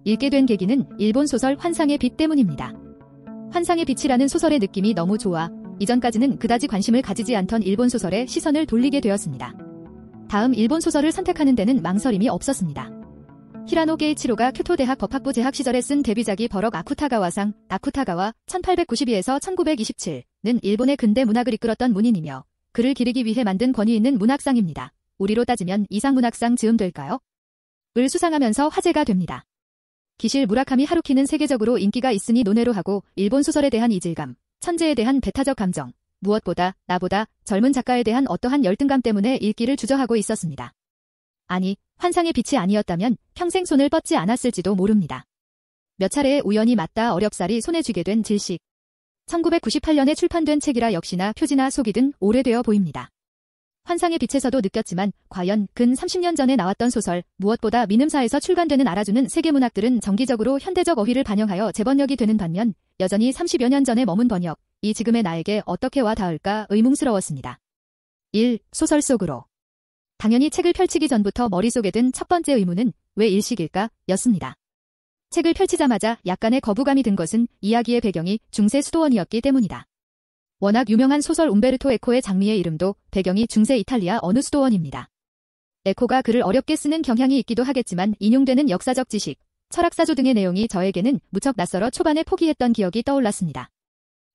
읽게 된 계기는 일본 소설 환상의 빛 때문입니다. 환상의 빛이라는 소설의 느낌이 너무 좋아 이전까지는 그다지 관심을 가지지 않던 일본 소설에 시선을 돌리게 되었습니다. 다음 일본 소설을 선택하는 데는 망설임이 없었습니다. 히라노 게이치로가 교토대학 법학부 재학 시절에 쓴 데뷔작이 버럭 아쿠타가와상, 아쿠타가와 1892에서 1927는 일본의 근대 문학을 이끌었던 문인이며 그를 기리기 위해 만든 권위 있는 문학상입니다. 우리로 따지면 이상문학상 즈음 될까요? 을 수상하면서 화제가 됩니다. 기실 무라카미 하루키는 세계적으로 인기가 있으니 논외로 하고 일본 소설에 대한 이질감, 천재에 대한 배타적 감정, 무엇보다 나보다 젊은 작가에 대한 어떠한 열등감 때문에 읽기를 주저하고 있었습니다. 아니, 환상의 빛이 아니었다면 평생 손을 뻗지 않았을지도 모릅니다. 몇 차례의 우연히 맞닿아 어렵사리 손에 쥐게 된 질식. 1998년에 출판된 책이라 역시나 표지나 속이 든 오래되어 보입니다. 환상의 빛에서도 느꼈지만 과연 근 30년 전에 나왔던 소설, 무엇보다 민음사에서 출간되는 알아주는 세계문학들은 정기적으로 현대적 어휘를 반영하여 재번역이 되는 반면 여전히 30여 년 전에 머문 번역, 이 지금의 나에게 어떻게 와 닿을까 의문스러웠습니다. 1. 소설 속으로. 당연히 책을 펼치기 전부터 머릿속에 든 첫 번째 의문은 왜 일식일까? 였습니다. 책을 펼치자마자 약간의 거부감이 든 것은 이야기의 배경이 중세 수도원이었기 때문이다. 워낙 유명한 소설 움베르토 에코의 장미의 이름도 배경이 중세 이탈리아 어느 수도원입니다. 에코가 글을 어렵게 쓰는 경향이 있기도 하겠지만 인용되는 역사적 지식, 철학사조 등의 내용이 저에게는 무척 낯설어 초반에 포기했던 기억이 떠올랐습니다.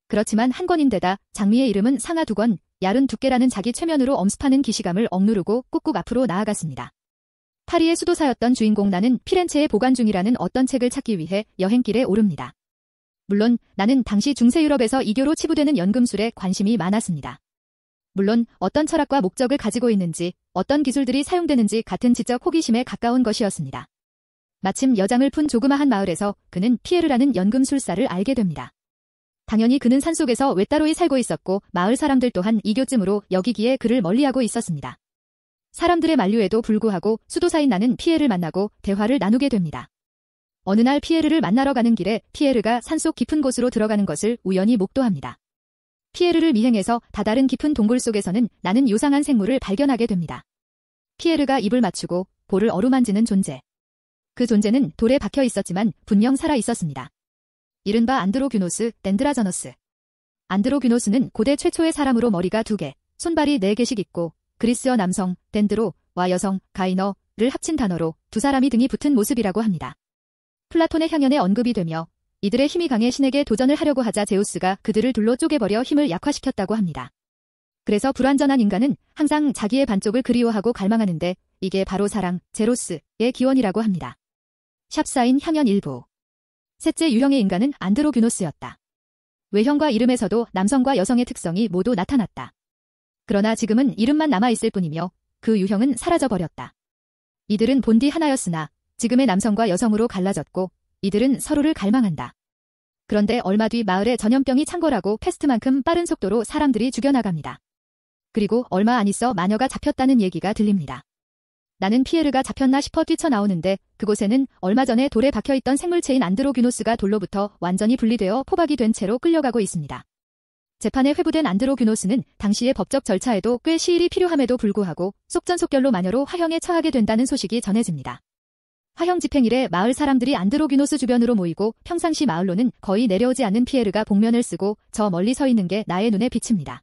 그렇지만 한 권인데다 장미의 이름은 상하 2권, 얄은 두께라는 자기 최면으로 엄습하는 기시감을 억누르고 꾹꾹 앞으로 나아갔습니다. 파리의 수도사였던 주인공 나는 피렌체에 보관 중이라는 어떤 책을 찾기 위해 여행길에 오릅니다. 물론 나는 당시 중세 유럽에서 이교로 치부되는 연금술에 관심이 많았습니다. 물론 어떤 철학과 목적을 가지고 있는지, 어떤 기술들이 사용되는지 같은 지적 호기심에 가까운 것이었습니다. 마침 여장을 푼 조그마한 마을에서 그는 피에르라는 연금술사를 알게 됩니다. 당연히 그는 산속에서 외따로이 살고 있었고 마을 사람들 또한 이교쯤으로 여기기에 그를 멀리하고 있었습니다. 사람들의 만류에도 불구하고 수도사인 나는 피에르를 만나고 대화를 나누게 됩니다. 어느 날 피에르를 만나러 가는 길에 피에르가 산속 깊은 곳으로 들어가는 것을 우연히 목도합니다. 피에르를 미행해서 다다른 깊은 동굴 속에서는 나는 요상한 생물을 발견하게 됩니다. 피에르가 입을 맞추고 볼을 어루만지는 존재. 그 존재는 돌에 박혀 있었지만 분명 살아 있었습니다. 이른바 안드로규노스, 덴드라저너스. 안드로규노스는 고대 최초의 사람으로 머리가 2개, 손발이 4개씩 있고 그리스어 남성, 덴드로와 여성, 가이너를 합친 단어로 두 사람이 등이 붙은 모습이라고 합니다. 플라톤의 향연에 언급이 되며 이들의 힘이 강해 신에게 도전을 하려고 하자 제우스가 그들을 둘로 쪼개버려 힘을 약화시켰다고 합니다. 그래서 불완전한 인간은 항상 자기의 반쪽을 그리워하고 갈망하는데 이게 바로 사랑, 제로스의 기원이라고 합니다. 샵사인 향연 일부. 셋째 유형의 인간은 안드로규노스였다. 외형과 이름에서도 남성과 여성의 특성이 모두 나타났다. 그러나 지금은 이름만 남아있을 뿐이며 그 유형은 사라져버렸다. 이들은 본디 하나였으나 지금의 남성과 여성으로 갈라졌고 이들은 서로를 갈망한다. 그런데 얼마 뒤 마을에 전염병이 창궐하고 패스트만큼 빠른 속도로 사람들이 죽여나갑니다. 그리고 얼마 안 있어 마녀가 잡혔다는 얘기가 들립니다. 나는 피에르가 잡혔나 싶어 뛰쳐나오는데 그곳에는 얼마 전에 돌에 박혀있던 생물체인 안드로규노스가 돌로부터 완전히 분리되어 포박이 된 채로 끌려가고 있습니다. 재판에 회부된 안드로규노스는 당시의 법적 절차에도 꽤 시일이 필요함에도 불구하고 속전속결로 마녀로 화형에 처하게 된다는 소식이 전해집니다. 화형 집행일에 마을 사람들이 안드로규노스 주변으로 모이고 평상시 마을로는 거의 내려오지 않는 피에르가 복면을 쓰고 저 멀리 서 있는 게 나의 눈에 비칩니다.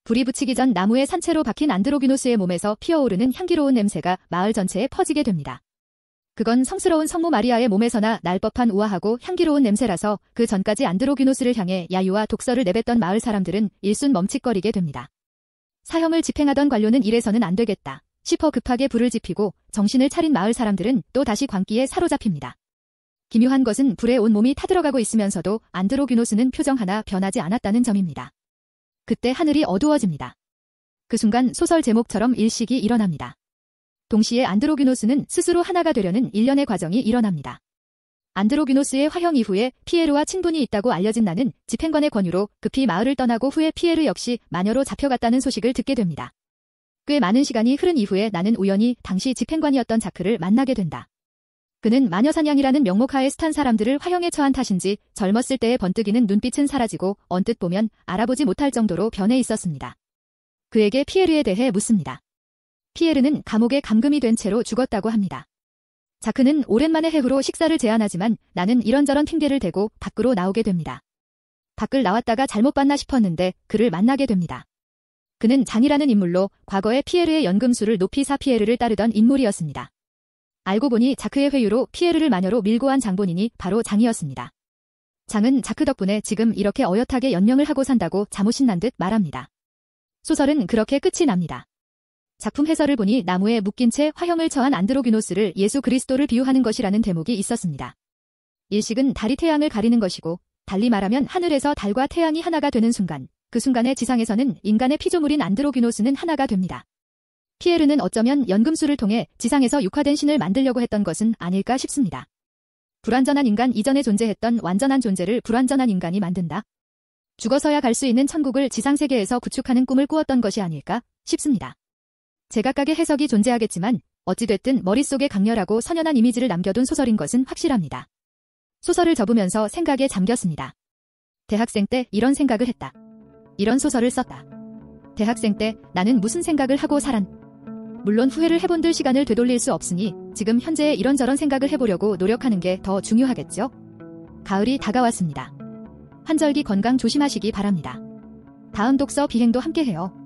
불이 붙이기 전 나무에 산채로 박힌 안드로규노스의 몸에서 피어오르는 향기로운 냄새가 마을 전체에 퍼지게 됩니다. 그건 성스러운 성모 마리아의 몸에서나 날 법한 우아하고 향기로운 냄새라서 그 전까지 안드로규노스를 향해 야유와 독설을 내뱉던 마을 사람들은 일순 멈칫거리게 됩니다. 사형을 집행하던 관료는 이래서는 안 되겠다 싶어 급하게 불을 지피고 정신을 차린 마을 사람들은 또 다시 광기에 사로잡힙니다. 기묘한 것은 불에 온 몸이 타들어가고 있으면서도 안드로규노스는 표정 하나 변하지 않았다는 점입니다. 그때 하늘이 어두워집니다. 그 순간 소설 제목처럼 일식이 일어납니다. 동시에 안드로규노스는 스스로 하나가 되려는 일련의 과정이 일어납니다. 안드로규노스의 화형 이후에 피에르와 친분이 있다고 알려진 나는 집행관의 권유로 급히 마을을 떠나고 후에 피에르 역시 마녀로 잡혀갔다는 소식을 듣게 됩니다. 꽤 많은 시간이 흐른 이후에 나는 우연히 당시 집행관이었던 자크를 만나게 된다. 그는 마녀사냥이라는 명목하에 스탄 사람들을 화형에 처한 탓인지 젊었을 때의 번뜩이는 눈빛은 사라지고 언뜻 보면 알아보지 못할 정도로 변해 있었습니다. 그에게 피에르에 대해 묻습니다. 피에르는 감옥에 감금이 된 채로 죽었다고 합니다. 자크는 오랜만에 해후로 식사를 제안하지만 나는 이런저런 핑계를 대고 밖으로 나오게 됩니다. 밖을 나왔다가 잘못 봤나 싶었는데 그를 만나게 됩니다. 그는 장이라는 인물로 과거에 피에르의 연금술을 높이 사 피에르를 따르던 인물이었습니다. 알고 보니 자크의 회유로 피에르를 마녀로 밀고 한 장본인이 바로 장이었습니다. 장은 자크 덕분에 지금 이렇게 어엿하게 연명을 하고 산다고 자무신 난 듯 말합니다. 소설은 그렇게 끝이 납니다. 작품 해설을 보니 나무에 묶인 채 화형을 처한 안드로귀노스를 예수 그리스도를 비유하는 것이라는 대목이 있었습니다. 일식은 달이 태양을 가리는 것이고 달리 말하면 하늘에서 달과 태양이 하나가 되는 순간, 그 순간에 지상에서는 인간의 피조물인 안드로귀노스는 하나가 됩니다. 피에르는 어쩌면 연금술을 통해 지상에서 육화된 신을 만들려고 했던 것은 아닐까 싶습니다. 불완전한 인간 이전에 존재했던 완전한 존재를 불완전한 인간이 만든다. 죽어서야 갈 수 있는 천국을 지상세계에서 구축하는 꿈을 꾸었던 것이 아닐까 싶습니다. 제각각의 해석이 존재하겠지만 어찌됐든 머릿속에 강렬하고 선연한 이미지를 남겨둔 소설인 것은 확실합니다. 소설을 접으면서 생각에 잠겼습니다. 대학생 때 이런 생각을 했다. 이런 소설을 썼다. 대학생 때 나는 무슨 생각을 하고 살았. 물론 후회를 해본들 시간을 되돌릴 수 없으니 지금 현재의 이런저런 생각을 해보려고 노력하는 게 더 중요하겠죠? 가을이 다가왔습니다. 환절기 건강 조심하시기 바랍니다. 다음 독서 비행도 함께해요.